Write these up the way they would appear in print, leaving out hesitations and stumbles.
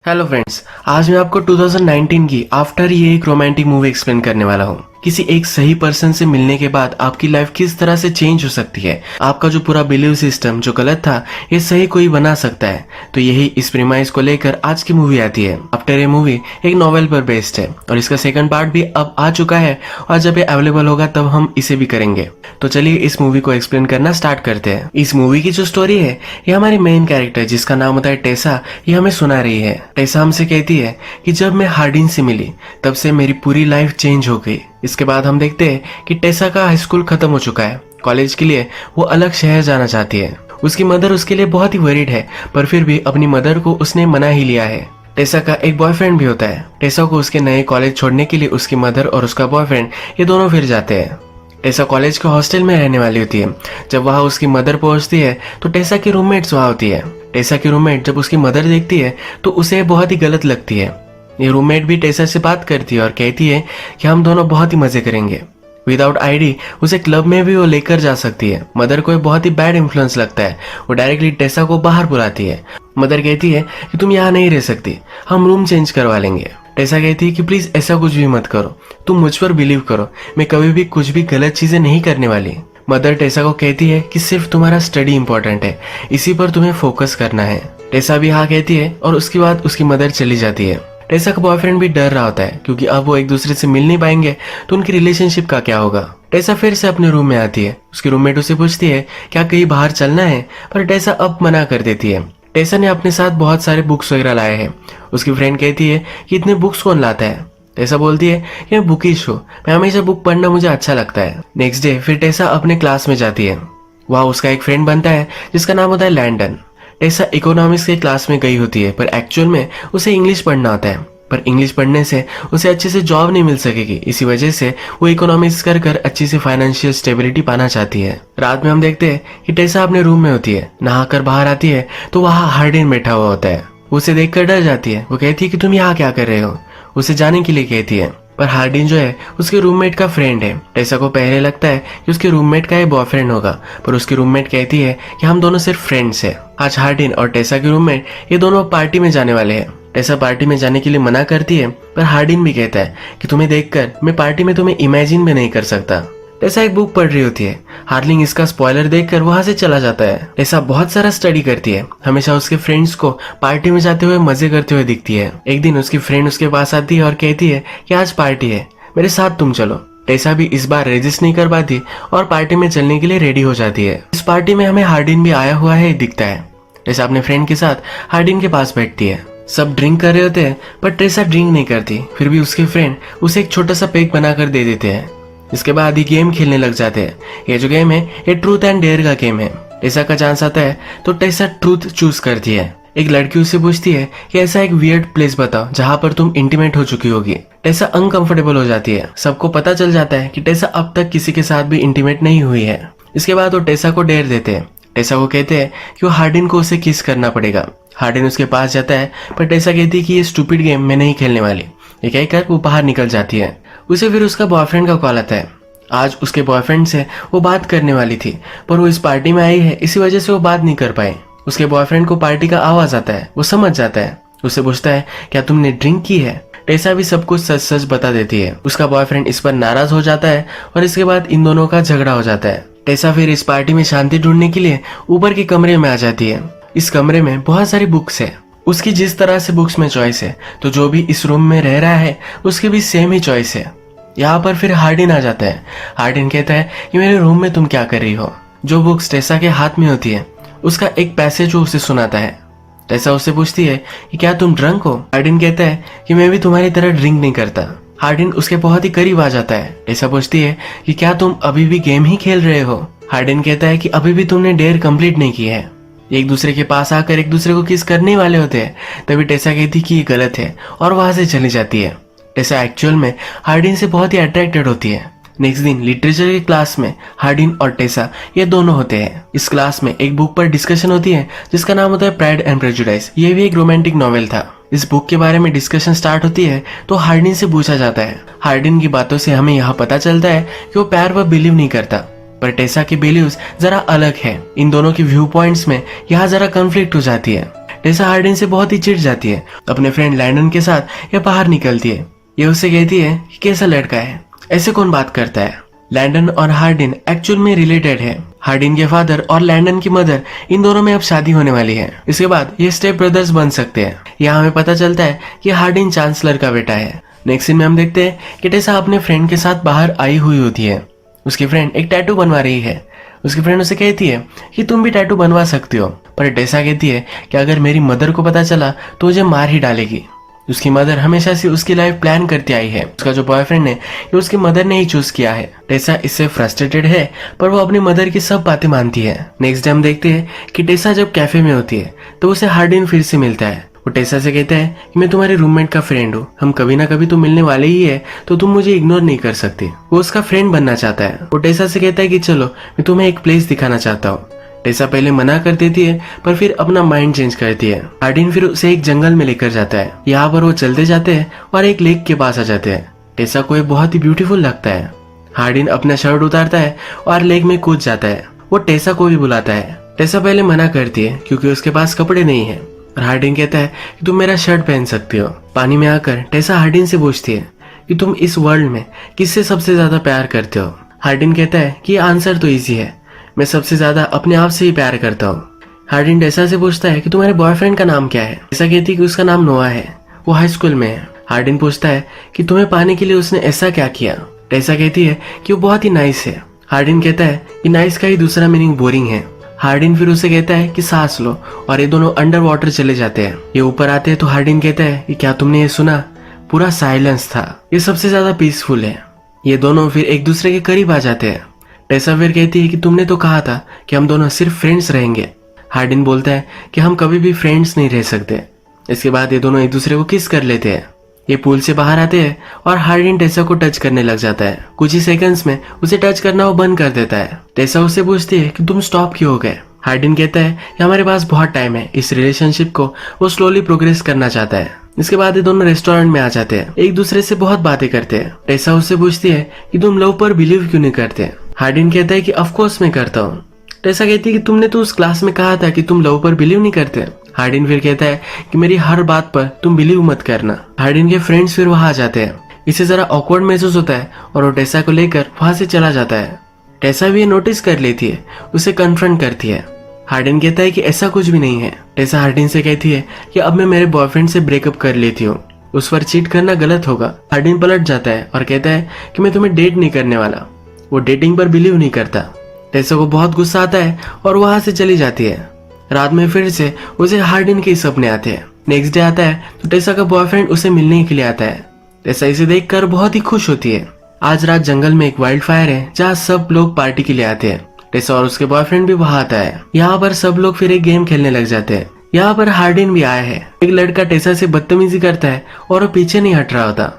Hello friends, आज मैं आपको 2019 की आफ्टर ये एक रोमांटिक मूवी एक्सप्लेन करने वाला हूँ। किसी एक सही पर्सन से मिलने के बाद आपकी लाइफ किस तरह से चेंज हो सकती है। आपका जो पूरा बिलीव सिस्टम जो गलत था ये सही कोई बना सकता है। तो यही इस प्रीमाइस को लेकर आज की मूवी आती है। आफ्टर ये मूवी एक नॉवेल पर बेस्ड है और इसका सेकंड पार्ट भी अब आ चुका है और जब ये अवेलेबल होगा तब हम इसे भी करेंगे। तो चलिए इस मूवी को एक्सप्लेन करना स्टार्ट करते हैं। इस मूवी की जो स्टोरी है ये हमारी मेन कैरेक्टर जिसका नाम होता है टेसा, ये हमें सुना रही है। टेसा हमसे कहती है कि जब मैं हार्डिन से मिली तब से मेरी पूरी लाइफ चेंज हो गई। इसके बाद हम देखते हैं कि टेसा का हाई स्कूल खत्म हो चुका है। कॉलेज के लिए वो अलग शहर जाना चाहती है। उसकी मदर उसके लिए बहुत ही वरीड है, पर फिर भी अपनी मदर को उसने मना ही लिया है। टेसा का एक बॉयफ्रेंड भी होता है। टेसा को उसके नए कॉलेज छोड़ने के लिए उसकी मदर और उसका बॉयफ्रेंड ये दोनों फिर जाते हैं। टेसा कॉलेज के हॉस्टल में रहने वाली होती है। जब वहाँ उसकी मदर पहुंचती है तो टेसा की रूममेट्स वहाँ होती है। टेसा की रूममेट जब उसकी मदर देखती है तो उसे बहुत ही गलत लगती है। ये रूममेट भी टेसा से बात करती है और कहती है कि हम दोनों बहुत ही मजे करेंगे। विदाउट आईडी उसे क्लब में भी वो लेकर जा सकती है। मदर को बहुत ही बैड इन्फ्लुएंस लगता है। वो डायरेक्टली टेसा को बाहर बुलाती है। मदर कहती है कि तुम यहाँ नहीं रह सकती, हम रूम चेंज करवा लेंगे। टेसा कहती है कि प्लीज ऐसा कुछ भी मत करो, तुम मुझ पर बिलीव करो, मैं कभी भी कुछ भी गलत चीजें नहीं करने वाली। मदर टेसा को कहती है कि सिर्फ तुम्हारा स्टडी इंपॉर्टेंट है, इसी पर तुम्हें फोकस करना है। टेसा भी हाँ कहती है और उसके बाद उसकी मदर चली जाती है। टेसा का बॉयफ्रेंड भी डर रहा होता है क्योंकि अब वो एक दूसरे से मिल नहीं पाएंगे तो उनकी रिलेशनशिप का क्या होगा। टेसा फिर से अपने रूम में आती है। उसकी रूममेट उसे पूछती है क्या कहीं बाहर चलना है, पर टेसा अब मना कर देती है। टेसा ने अपने साथ बहुत सारे बुक्स वगैरह लाए हैं। उसकी फ्रेंड कहती है कि इतने बुक्स कौन लाता है। टेसा बोलती है कि मैं बुकिश हूँ, मैं हमेशा बुक पढ़ना मुझे अच्छा लगता है। नेक्स्ट डे फिर टेसा अपने क्लास में जाती है। वहाँ उसका एक फ्रेंड बनता है जिसका नाम होता है लैंडन। टेसा इकोनॉमिक्स के क्लास में गई होती है पर एक्चुअल में उसे इंग्लिश पढ़ना होता है। पर इंग्लिश पढ़ने से उसे अच्छे से जॉब नहीं मिल सकेगी, इसी वजह से वो इकोनॉमिक्स कर कर अच्छी से फाइनेंशियल स्टेबिलिटी पाना चाहती है। रात में हम देखते हैं कि टेसा अपने रूम में होती है। नहाकर बाहर आती है तो वहाँ हार्डिन बैठा हुआ होता है। उसे देखकर डर जाती है। वो कहती है कि तुम यहाँ क्या कर रहे हो, उसे जाने के लिए कहती है। पर हार्डिन जो है उसके रूममेट का फ्रेंड है। टेसा को पहले लगता है कि उसके रूममेट का ये बॉयफ्रेंड होगा, पर उसकी रूममेट कहती है कि हम दोनों सिर्फ फ्रेंड्स हैं। आज हार्डिन और टेसा के रूममेट ये दोनों पार्टी में जाने वाले हैं। टेसा पार्टी में जाने के लिए मना करती है, पर हार्डिन भी कहता है कि तुम्हें देखकर मैं पार्टी में तुम्हें इमेजिन भी नहीं कर सकता। टेसा एक बुक पढ़ रही होती है। हार्लिंग इसका स्पॉइलर देखकर वहां से चला जाता है। टेसा बहुत सारा स्टडी करती है, हमेशा उसके फ्रेंड्स को पार्टी में जाते हुए मजे करते हुए दिखती है। एक दिन उसकी फ्रेंड उसके पास आती है और कहती है कि आज पार्टी है, मेरे साथ तुम चलो। टेसा भी इस बार रेजिस्ट नहीं कर पाती और पार्टी में चलने के लिए रेडी हो जाती है। इस पार्टी में हमें हार्डिन भी आया हुआ है दिखता है। टेसा अपने फ्रेंड के साथ हार्डिन के पास बैठती है। सब ड्रिंक कर रहे होते हैं पर टेसा ड्रिंक नहीं करती। फिर भी उसके फ्रेंड उसे एक छोटा सा पेग बनाकर दे देते हैं। इसके बाद ये गेम खेलने लग जाते हैं। ये जो गेम है ये ट्रूथ एंड डेयर का गेम है। टेसा का चांस आता है तो टेसा ट्रूथ चूज करती है। एक लड़की उससे पूछती है कि ऐसा एक वियर्ड प्लेस बताओ जहाँ पर तुम इंटीमेट हो चुकी होगी। टेसा अनकंफर्टेबल हो जाती है। सबको पता चल जाता है कि टेसा अब तक किसी के साथ भी इंटीमेट नहीं हुई है। इसके बाद वो टेसा को डेयर देते हैं। टेसा को कहते हैं कि वो हार्डिन को उसे किस करना पड़ेगा। हार्डिन उसके पास जाता है पर टेसा कहती है कि ये स्टूपिड गेम मैं नहीं खेलने वाली। ये कहकर वो बाहर निकल जाती है। उसे फिर उसका बॉयफ्रेंड का कॉल आता है। आज उसके बॉयफ्रेंड से वो बात करने वाली थी पर वो इस पार्टी में आई है, इसी वजह से वो बात नहीं कर पाई। उसके बॉयफ्रेंड को पार्टी का आवाज आता है। वो समझ जाता है। उससे पूछता है क्या तुमने ड्रिंक की है। टेसा भी सब कुछ सच सच बता देती है। उसका बॉयफ्रेंड इस पर नाराज हो जाता है और इसके बाद इन दोनों का झगड़ा हो जाता है। टेसा फिर इस पार्टी में शांति ढूंढने के लिए ऊपर के कमरे में आ जाती है। इस कमरे में बहुत सारी बुक्स है। उसकी जिस तरह से बुक्स में चॉइस है तो जो भी इस रूम में रह रहा है उसकी भी सेम ही चॉइस है। यहाँ पर फिर हार्डिन आ जाता है। हार्डिन कहता है कि मेरे रूम में तुम क्या कर रही हो। जो बुक्स टेसा के हाथ में होती है उसका एक पैसेज उसे सुनाता है। टेसा उससे पूछती है कि क्या तुम ड्रंक हो। हार्डिन कहता है कि मैं भी तुम्हारी तरह ड्रिंक नहीं करता। हार्डिन उसके बहुत ही करीब आ जाता है। टेसा पूछती है कि क्या तुम अभी भी गेम ही खेल रहे हो। हार्डिन कहता है कि अभी भी तुमने डेयर कंप्लीट नहीं की है। एक दूसरे के पास आकर एक दूसरे को किस करने वाले होते हैं। तभी टेसा कहती कि ये गलत है और वहां से चली जाती है। टेसा एक्चुअल में हार्डिन से बहुत ही अट्रैक्टेड होती है। नेक्स्ट दिन लिटरेचर की क्लास में हार्डिन और टेसा ये दोनों होते हैं। इस क्लास में एक बुक पर डिस्कशन होती है जिसका नाम होता है प्राइड एंड प्रेजुडिस। ये भी एक रोमांटिक नॉवेल था। इस बुक के बारे में डिस्कशन स्टार्ट होती है तो हार्डिन से पूछा जाता है। हार्डिन की बातों से हमें यहाँ पता चलता है कि वो प्यार पर बिलीव नहीं करता, पर टेसा की बिलीव्स जरा अलग है। इन दोनों की व्यू पॉइंट्स में यहाँ जरा कॉन्फ्लिक्ट हो जाती है। टेसा हार्डिन से बहुत ही चिढ़ जाती है। अपने फ्रेंड लैंडन के साथ ये बाहर निकलती है। ये उससे कहती है कि कैसा लड़का है, ऐसे कौन बात करता है। लैंडन और हार्डिन एक्चुअल में रिलेटेड है। हार्डिन के फादर और लैंडन की मदर, इन दोनों में अब शादी होने वाली है। इसके बाद ये स्टेप ब्रदर्स बन सकते हैं। यहाँ हमें पता चलता है कि हार्डिन चांसलर का बेटा है। नेक्स्ट सीन में हम देखते हैं कि टेसा अपने फ्रेंड के साथ बाहर आई हुई होती है। उसकी फ्रेंड एक टैटू बनवा रही है। उसकी फ्रेंड उसे कहती है कि तुम भी टैटू बनवा सकती हो, पर टेसा कहती है कि अगर मेरी मदर को पता चला तो मुझे मार ही डालेगी। उसकी मदर हमेशा से उसकी लाइफ प्लान करती आई है। उसका जो बॉयफ्रेंड है ये उसकी मदर ने ही चूज किया है। टेसा इससे फ्रस्ट्रेटेड है, पर वो अपनी मदर की सब बातें मानती है। नेक्स्ट डे हम देखते हैं कि टेसा जब कैफे में होती है तो उसे हार्डिन फिर से मिलता है। वो टेसा से कहता है कि मैं तुम्हारे रूममेट का फ्रेंड हूँ, हम कभी ना कभी तो मिलने वाले ही है, तो तुम मुझे इग्नोर नहीं कर सकती। वो उसका फ्रेंड बनना चाहता है। वो टेसा से कहता है कि चलो मैं तुम्हें एक प्लेस दिखाना चाहता हूँ। टेसा पहले मना कर देती है, पर फिर अपना माइंड चेंज करती है। हार्डिन फिर उसे एक जंगल में लेकर जाता है। यहाँ पर वो चलते जाते हैं और एक लेक के पास आ जाते हैं। टेसा को ये बहुत ही ब्यूटीफुल लगता है। हार्डिन अपना शर्ट उतारता है और लेक में कूद जाता है। वो टेसा को भी बुलाता है। टेसा पहले मना करती है क्योंकि उसके पास कपड़े नहीं है। और हार्डिन कहता है कि तुम मेरा शर्ट पहन सकती हो। पानी में आकर टेसा हार्डिन से पूछती है कि तुम इस वर्ल्ड में किससे सबसे ज्यादा प्यार करते हो। हार्डिन कहता है कि आंसर तो इजी है, मैं सबसे ज्यादा अपने आप से ही प्यार करता हूँ। हार्डिन टेसा से पूछता है कि तुम्हारे बॉयफ्रेंड का नाम क्या है। टेसा कहती है कि उसका नाम नोआ है, वो हाई स्कूल में है। हार्डिन पूछता है कि तुम्हें पाने के लिए उसने ऐसा क्या किया। टेसा कहती है कि वो बहुत ही नाइस है। हार्डिन कहता है कि नाइस का ही दूसरा मीनिंग बोरिंग है। हार्डिन फिर उसे कहता है कि सांस लो, और ये दोनों अंडर वाटर चले जाते हैं। ये ऊपर आते हैं तो हार्डिन कहता है कि क्या तुमने ये सुना, पूरा साइलेंस था, ये सबसे ज्यादा पीसफुल है। ये दोनों फिर एक दूसरे के करीब आ जाते हैं। टेसा फिर कहती है कि तुमने तो कहा था कि हम दोनों सिर्फ फ्रेंड्स रहेंगे। हार्डिन बोलता है कि हम कभी भी फ्रेंड्स नहीं रह सकते। इसके बाद ये दोनों एक दूसरे को किस कर लेते हैं। ये पूल से बाहर आते हैं और हार्डिन टेसा को टच करने लग जाता है। कुछ ही सेकंड्स में उसे टच करना वो बंद कर देता है। टेसा उससे पूछती है कि तुम स्टॉप क्यों हो गए। हार्डिन कहता है कि हमारे पास बहुत टाइम है। इस रिलेशनशिप को वो स्लोली प्रोग्रेस करना चाहता है। इसके बाद ये दोनों रेस्टोरेंट में आ जाते हैं, एक दूसरे से बहुत बातें करते हैं। टेसा उससे पूछती है कि तुम लव पर बिलीव क्यों नहीं करते। हार्डिन कहता है कि ऑफ कोर्स मैं करता हूँ। टेसा कहती है कि तुमने तो उस क्लास में कहा था कि तुम लव पर बिलीव नहीं करते। हार्डिन फिर कहता है कि मेरी हर बात पर तुम बिलीव मत करना। हार्डिन के फ्रेंड्स फिर वहां आ जाते हैं। इसे जरा ऑकवर्ड महसूस होता है और वो टेसा को लेकर वहां से चला जाता है। टेसा भी ये नोटिस कर लेती है, उसे कन्फ्रंट करती है। हार्डिन कहता है कि ऐसा कुछ भी नहीं है। टेसा हार्डिन से कहती है कि अब मैं मेरे बॉयफ्रेंड से ब्रेकअप कर लेती हूँ, उस पर चीट करना गलत होगा। हार्डिन पलट जाता है और कहता है कि मैं तुम्हें डेट नहीं करने वाला। वो डेटिंग पर बिलीव नहीं करता। टेसा को बहुत गुस्सा आता है और वहां से चली जाती है। रात में फिर से उसे हार्डिन के सपने आते हैं। नेक्स्ट डे आता है तो टेसा का बॉयफ्रेंड उसे मिलने के लिए आता है। टेसा इसे देखकर बहुत ही खुश होती है। आज रात जंगल में एक वाइल्ड फायर है जहाँ सब लोग पार्टी के लिए आते हैं। टेसा और उसके बॉयफ्रेंड भी वहां आता है। यहाँ पर सब लोग फिर एक गेम खेलने लग जाते हैं। यहाँ पर हार्डिन भी आया है। एक लड़का टेसा से बदतमीजी करता है और वो पीछे नहीं हट रहा होता।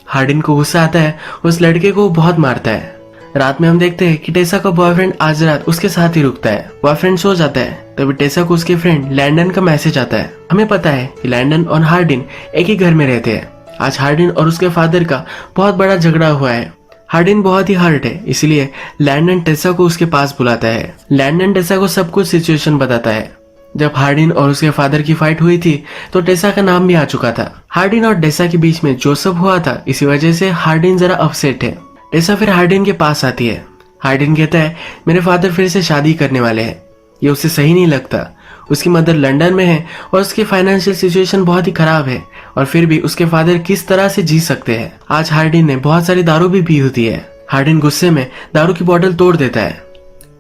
हार्डिन को गुस्सा आता है, उस लड़के को बहुत मारता है। रात में हम देखते हैं कि टेसा का बॉयफ्रेंड आज रात उसके साथ ही रुकता है। बॉयफ्रेंड सो जाता है, तभी टेसा को उसके फ्रेंड लैंडन का मैसेज आता है। हमें पता है कि लैंडन और हार्डिन एक ही घर में रहते हैं। आज हार्डिन और उसके फादर का बहुत बड़ा झगड़ा हुआ है। हार्डिन बहुत ही हर्ट है, इसलिए लैंडन टेसा को उसके पास बुलाता है। लैंडन टेसा को सब कुछ सिचुएशन बताता है। जब हार्डिन और उसके फादर की फाइट हुई थी तो टेसा का नाम भी आ चुका था। हार्डिन और टेसा के बीच में जो सब हुआ था, इसी वजह से हार्डिन जरा अपसेट है। टेसा फिर हार्डिन के पास आती है। हार्डिन कहता है मेरे फादर फिर से शादी करने वाले हैं, ये उसे सही नहीं लगता। उसकी मदर लंदन में है और उसकी फाइनेंशियल सिचुएशन बहुत ही खराब है, और फिर भी उसके फादर किस तरह से जी सकते हैं। आज हार्डिन ने बहुत सारी दारू भी पी होती है। हार्डिन गुस्से में दारू की बोतल तोड़ देता है।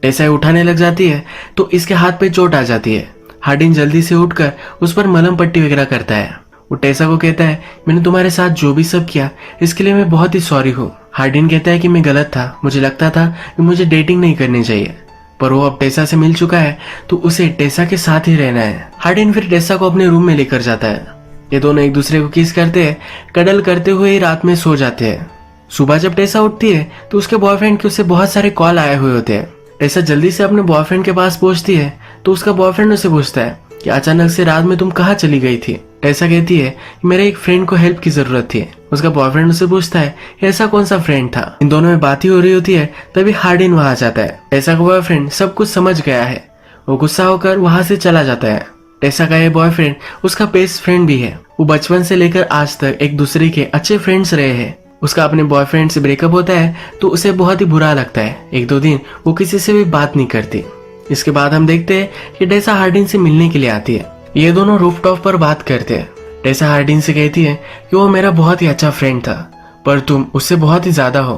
टेसा उठाने लग जाती है तो इसके हाथ पे चोट आ जाती है। हार्डिन जल्दी से उठकर उस पर मलहम पट्टी वगैरह करता है। वो टेसा को कहता है मैंने तुम्हारे साथ जो भी सब किया इसके लिए मैं बहुत ही सॉरी हूँ। हार्डिन कहता है कि मैं गलत था, मुझे लगता था कि मुझे डेटिंग नहीं करनी चाहिए, पर वो अब टेसा से मिल चुका है तो उसे टेसा के साथ ही रहना है। हार्डिन फिर टेसा को अपने रूम में लेकर जाता है। ये दोनों एक दूसरे को किस करते हैं, कडल करते हुए ही रात में सो जाते हैं। सुबह जब टेसा उठती है तो उसके बॉयफ्रेंड के उसे बहुत सारे कॉल आए हुए होते हैं। टेसा जल्दी से अपने बॉयफ्रेंड के पास पहुंचती है तो उसका बॉयफ्रेंड उसे पूछता है कि अचानक से रात में तुम कहाँ चली गई थी। टेसा कहती है कि मेरे एक फ्रेंड को हेल्प की जरूरत थी। उसका बॉयफ्रेंड उसे पूछता है ऐसा कौन सा फ्रेंड था। इन दोनों में बात ही हो रही होती है, तभी हार्डिन वहां जाता है। टेसा का बॉयफ्रेंड सब कुछ समझ गया है, वो गुस्सा होकर वहां से चला जाता है। टेसा का ये बॉयफ्रेंड उसका बेस्ट फ्रेंड भी है। वो बचपन से लेकर आज तक एक दूसरे के अच्छे फ्रेंड्स रहे हैं। उसका अपने बॉयफ्रेंड से ब्रेकअप होता है तो उसे बहुत ही बुरा लगता है। एक दो दिन वो किसी से भी बात नहीं करती। इसके बाद हम देखते हैं कि टेसा हार्डिन से मिलने के लिए आती है। ये दोनों रूफटॉप पर बात करते हैं। टेसा हार्डिन से कहती है कि वो मेरा बहुत ही अच्छा फ्रेंड था, पर तुम उससे बहुत ही ज्यादा हो।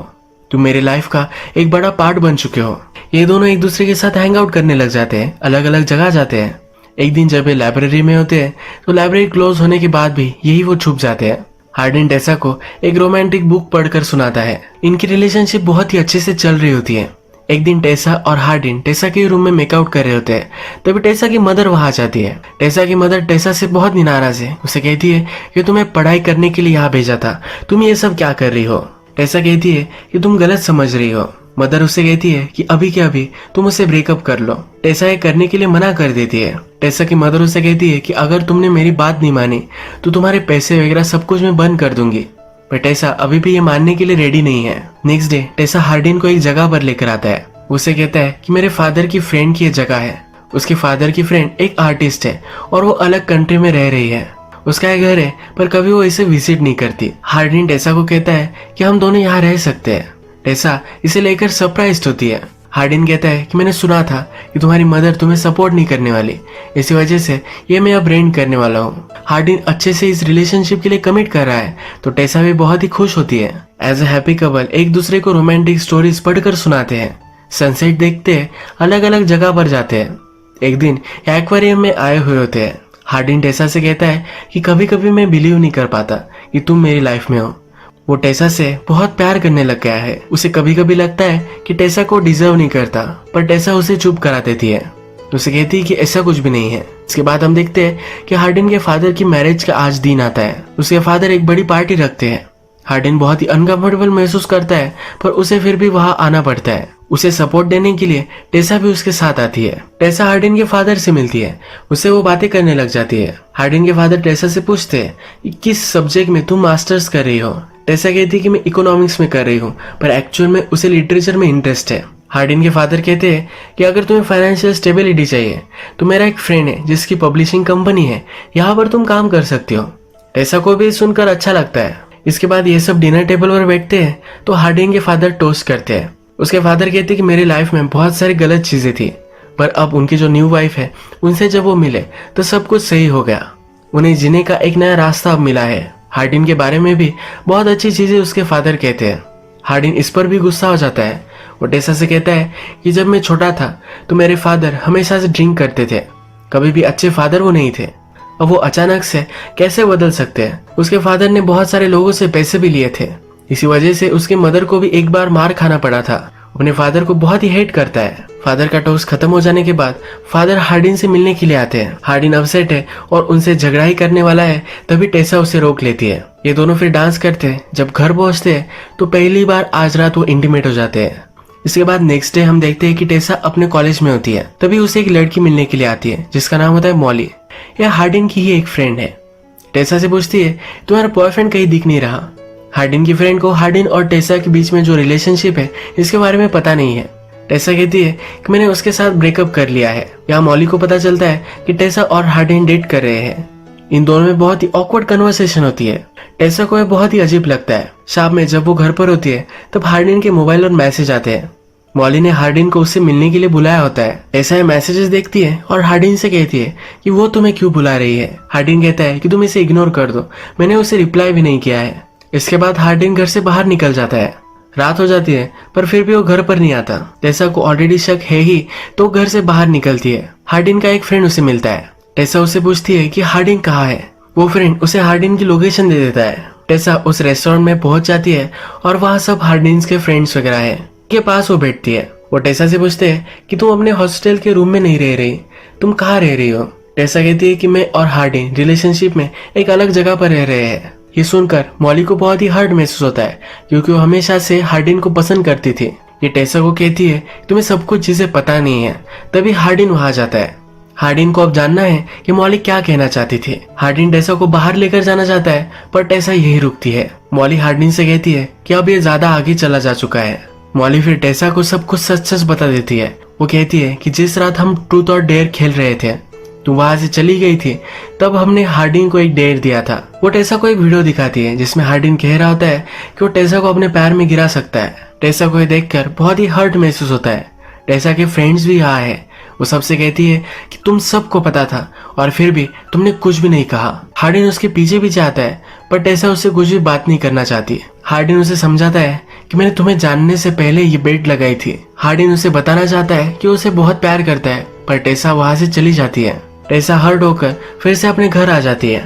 तुम मेरी लाइफ का एक बड़ा पार्ट बन चुके हो। ये दोनों एक दूसरे के साथ हैंग आउट करने लग जाते हैं, अलग अलग जगह जाते हैं। एक दिन जब ये लाइब्रेरी में होते हैं तो लाइब्रेरी क्लोज होने के बाद भी यही वो छुप जाते हैं। हार्डिन टेसा को एक रोमांटिक बुक पढ़कर सुनाता है। इनकी रिलेशनशिप बहुत ही अच्छे से चल रही होती है। एक दिन टेसा और हार्डिन टेसा के रूम में मेकआउट कर रहे होते हैं, तभी टेसा की मदर वहां आ जाती है। टेसा की मदर टेसा से बहुत ही नाराज है। उसे कहती है कि तुम्हें पढ़ाई करने के लिए यहाँ भेजा था, तुम ये सब क्या कर रही हो। टेसा कहती है कि तुम गलत समझ रही हो। मदर उससे कहती है कि अभी के अभी तुम उससे ब्रेकअप कर लो। टेसा ये करने के लिए मना कर देती है। टेसा की मदर उससे कहती है कि अगर तुमने मेरी बात नहीं मानी तो तुम्हारे पैसे वगैरह सब कुछ मैं बंद कर दूंगी। पर टेसा अभी भी ये मानने के लिए रेडी नहीं है। नेक्स्ट डे टेसा हार्डिन को एक जगह पर लेकर आता है। उसे कहता है कि मेरे फादर की फ्रेंड की ये जगह है। उसके फादर की फ्रेंड एक आर्टिस्ट है और वो अलग कंट्री में रह रही है। उसका एक घर है पर कभी वो इसे विजिट नहीं करती। हार्डिन टेसा को कहता है कि हम दोनों यहाँ रह सकते हैं। टेसा इसे लेकर सरप्राइज्ड होती है। हार्डिन कहता है कि मैंने सुना था कि तुम्हारी मदर तुम्हें सपोर्ट नहीं करने वाली, इसी वजह से ये मैं अब रेंट करने वाला हूँ। हार्डिन अच्छे से इस रिलेशनशिप के लिए कमिट कर रहा है तो टेसा भी बहुत ही खुश होती है। एज अ हैप्पी कपल एक दूसरे को रोमांटिक स्टोरीज पढ़कर सुनाते हैं। सनसेट देखते हैं, अलग अलग जगह पर जाते हैं। एक दिन एक्वेरियम में आए हुए होते हैं। हार्डिन टेसा से कहता है कि कभी कभी मैं बिलीव नहीं कर पाता कि तुम मेरी लाइफ में हो। वो टेसा से बहुत प्यार करने लग गया है। उसे कभी कभी लगता है कि टेसा को डिजर्व नहीं करता, पर टेसा उसे चुप करा देती है। उसे कहती है कि ऐसा कुछ भी नहीं है। इसके बाद हम देखते हैं कि हार्डिन के फादर की मैरिज का आज दिन आता है। उसके फादर एक बड़ी पार्टी रखते हैं। हार्डिन बहुत ही अनकंफर्टेबल महसूस करता है, पर उसे फिर भी वहां आना पड़ता है। उसे सपोर्ट देने के लिए टेसा भी उसके साथ आती है। टेसा हार्डिन के फादर से मिलती है। उससे वो बातें करने लग जाती है। हार्डिन के फादर टेसा से पूछते हैं कि किस सब्जेक्ट में तुम मास्टर्स कर रही हो। टेसा कहती है कि मैं इकोनॉमिक्स में कर रही हूँ, पर एक्चुअल में उसे लिटरेचर में इंटरेस्ट है। हार्डिन के फादर कहते हैं कि अगर तुम्हें फाइनेंशियल स्टेबिलिटी चाहिए तो मेरा एक फ्रेंड है जिसकी पब्लिशिंग कंपनी है, यहाँ पर तुम काम कर सकती हो। टेसा को भी सुनकर अच्छा लगता है। इसके बाद ये सब डिनर टेबल पर बैठते हैं तो हार्डिन के फादर टोस्ट करते हैं। उसके फादर कहते हैं कि मेरी लाइफ में बहुत सारी गलत चीजें थी, पर अब उनकी जो न्यू वाइफ है उनसे जब वो मिले तो सब कुछ सही हो गया। उन्हें जीने का एक नया रास्ता अब मिला है। हार्डिन के बारे में भी बहुत अच्छी चीजें उसके फादर कहते हैं। हार्डिन इस पर भी गुस्सा हो जाता है। वो टेसा से कहता है कि जब मैं छोटा था तो मेरे फादर हमेशा से ड्रिंक करते थे, कभी भी अच्छे फादर वो नहीं थे। अब वो अचानक से कैसे बदल सकते हैं। उसके फादर ने बहुत सारे लोगों से पैसे भी लिए थे, इसी वजह से उसके मदर को भी एक बार मार खाना पड़ा था। अपने फादर को बहुत ही हेट करता है। फादर का टोस्ट खत्म हो जाने के बाद फादर हार्डिन से मिलने के लिए आते हैं। हार्डिन अपसेट है और उनसे झगड़ा ही करने वाला है, तभी टेसा उसे रोक लेती है। ये दोनों फिर डांस करते हैं। जब घर पहुंचते हैं तो पहली बार आज रात वो इंटीमेट हो जाते हैं। इसके बाद नेक्स्ट डे हम देखते हैं कि टेसा अपने कॉलेज में होती है। तभी उसे एक लड़की मिलने के लिए आती है जिसका नाम होता है मॉली। यह हार्डिन की ही एक फ्रेंड है। टेसा से पूछती है तुम्हारा बॉयफ्रेंड कहीं दिख नहीं रहा। हार्डिन की फ्रेंड को हार्डिन और टेसा के बीच में जो रिलेशनशिप है इसके बारे में पता नहीं है। टेसा कहती है कि मैंने उसके साथ ब्रेकअप कर लिया है। यहाँ मॉली को पता चलता है कि टेसा और हार्डिन डेट कर रहे हैं। इन दोनों में बहुत ही ऑकवर्ड कन्वर्सेशन होती है। टेसा को यह बहुत ही अजीब लगता है। शाम में जब वो घर पर होती है तब हार्डिन के मोबाइल और मैसेज आते हैं। मॉली ने हार्डिन को उससे मिलने के लिए बुलाया होता है। टेसा ये मैसेजेस देखती है और हार्डिन से कहती है कि वो तुम्हें क्यों बुला रही है। हार्डिन कहता है कि तुम इसे इग्नोर कर दो, मैंने उसे रिप्लाई भी नहीं किया है। इसके बाद हार्डिन घर से बाहर निकल जाता है। रात हो जाती है पर फिर भी वो घर पर नहीं आता। टेसा को ऑलरेडी शक है ही तो घर से बाहर निकलती है। हार्डिन का एक फ्रेंड उसे मिलता है। टेसा उससे पूछती है कि हार्डिन कहाँ है। वो फ्रेंड उसे हार्डिन की लोकेशन दे देता है। टेसा उस रेस्टोरेंट में पहुंच जाती है और वहाँ सब हार्डिन के फ्रेंड्स वगैरह है के पास वो बैठती है। वो टेसा से पूछते हैं कि तुम अपने हॉस्टल के रूम में नहीं रह रही, तुम कहाँ रह रही हो। टेसा कहती है कि मैं और हार्डिन रिलेशनशिप में एक अलग जगह पर रह रहे हैं। ये सुनकर मॉली को बहुत ही हर्ट महसूस होता है क्योंकि वो हमेशा से हार्डिन को पसंद करती थी। ये टेसा को कहती है तुम्हें सब कुछ चीजें पता नहीं है। तभी हार्डिन वहां जाता है। हार्डिन को अब जानना है कि मॉली क्या कहना चाहती थी। हार्डिन टेसा को बाहर लेकर जाना चाहता है पर टेसा यही रुकती है। मॉली हार्डिन से कहती है कि अब ये ज्यादा आगे चला जा चुका है। मॉली फिर टेसा को सब कुछ सच सच बता देती है। वो कहती है कि जिस रात हम ट्रूथ और डेयर खेल रहे थे तुम वहां से चली गई थी। तब हमने हार्डिन को एक डेट दिया था। वो टेसा को एक वीडियो दिखाती है जिसमें हार्डिन कह रहा होता है कि वो टेसा को अपने पैर में गिरा सकता है। टेसा को ये देखकर बहुत ही हर्ट महसूस होता है। टेसा के फ्रेंड्स भी यहाँ है। वो सबसे कहती है कि तुम सबको पता था और फिर भी तुमने कुछ भी नहीं कहा। हार्डिन उसके पीछे भी जाता है पर टेसा उससे कुछ भी बात नहीं करना चाहती। हार्डिन उसे समझाता है कि मैंने तुम्हें जानने से पहले ये बेट लगाई थी। हार्डिन उसे बताना चाहता है कि उसे बहुत प्यार करता है पर टेसा वहां से चली जाती है। टेसा हर्ट होकर फिर से अपने घर आ जाती है।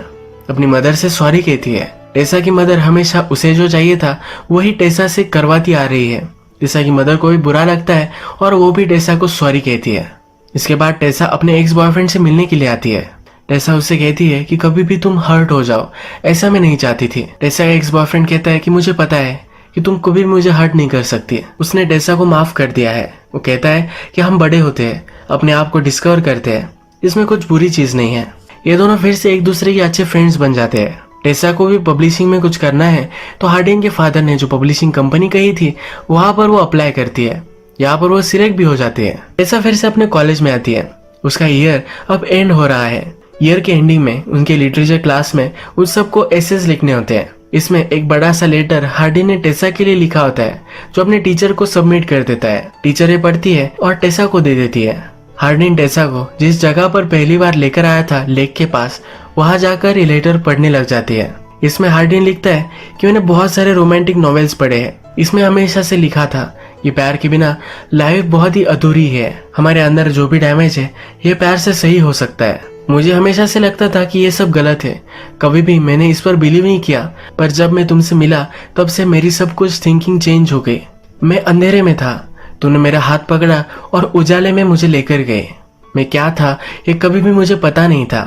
अपनी मदर से सॉरी कहती है। टेसा की मदर हमेशा उसे जो चाहिए था वही टेसा से करवाती आ रही है। टेसा की मदर को भी बुरा लगता है और वो भी टेसा को सॉरी कहती है। इसके बाद टेसा अपने एक्स बॉयफ्रेंड से मिलने के लिए आती है। टेसा उससे कहती है कि कभी भी तुम हर्ट हो जाओ, ऐसा मैं नहीं चाहती थी। टेसा का एक्स बॉयफ्रेंड कहता है कि मुझे पता है कि तुम कभी भी मुझे हर्ट नहीं कर सकती। उसने टेसा को माफ कर दिया है। वो कहता है कि हम बड़े होते हैं, अपने आप को डिस्कवर करते हैं, इसमें कुछ बुरी चीज नहीं है। ये दोनों फिर से एक दूसरे के अच्छे फ्रेंड्स बन जाते हैं। टेसा को भी पब्लिशिंग में कुछ करना है तो हार्डिन के फादर ने जो पब्लिशिंग कंपनी कही थी वहां पर वो अप्लाई करती है। यहाँ पर वो सिलेक्ट भी हो जाती है। टेसा फिर से अपने कॉलेज में आती है। उसका ईयर अब एंड हो रहा है। ईयर के एंडिंग में उनके लिटरेचर क्लास में उन सबको एसेस लिखने होते हैं। इसमें एक बड़ा सा लेटर हार्डिन ने टेसा के लिए लिखा होता है जो अपने टीचर को सबमिट कर देता है। टीचर ये पढ़ती है और टेसा को दे देती है। हार्डिन टेसा को जिस जगह पर पहली बार लेकर आया था लेक के पास, वहां जाकर ये लेटर पढ़ने लग जाती है। इसमें हार्डिन लिखता है कि मैंने बहुत सारे रोमांटिक नॉवेल्स पढ़े हैं। इसमें हमेशा से लिखा था ये प्यार के बिना लाइफ बहुत ही अधूरी है। हमारे अंदर जो भी डैमेज है ये प्यार से सही हो सकता है। मुझे हमेशा से लगता था कि ये सब गलत है, कभी भी मैंने इस पर बिलीव नहीं किया, पर जब मैं तुमसे मिला तब से मेरी सब कुछ थिंकिंग चेंज हो गई। मैं अंधेरे में था, तूने मेरा हाथ पकड़ा और उजाले में मुझे लेकर गए। मैं क्या था ये कभी भी मुझे पता नहीं था।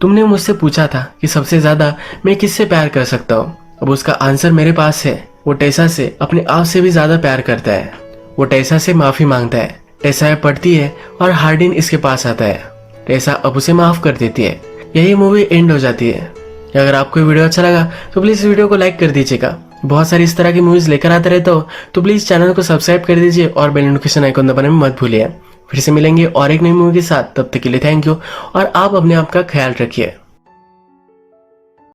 तुमने मुझसे पूछा था कि सबसे ज्यादा मैं किससे प्यार कर सकता हूँ। अब उसका आंसर मेरे पास है। वो टेसा से अपने आप से भी ज्यादा प्यार करता है। वो टेसा से माफी मांगता है। टेसा पढ़ती है और हार्डिन इसके पास आता है। टेसा अब उसे माफ कर देती है। यही मूवी एंड हो जाती है। अगर आपको वीडियो अच्छा लगा तो प्लीज वीडियो को लाइक कर दीजिएगा। बहुत सारी इस तरह की मूवीज लेकर आता रहता हो तो प्लीज चैनल को सब्सक्राइब कर दीजिए और बेल नोटिफिकेशन आइकन दबाना भी मत भूलिए। फिर से मिलेंगे और एक नई मूवी के साथ। तब तक के लिए थैंक यू और आप अपने आप का ख्याल रखिए।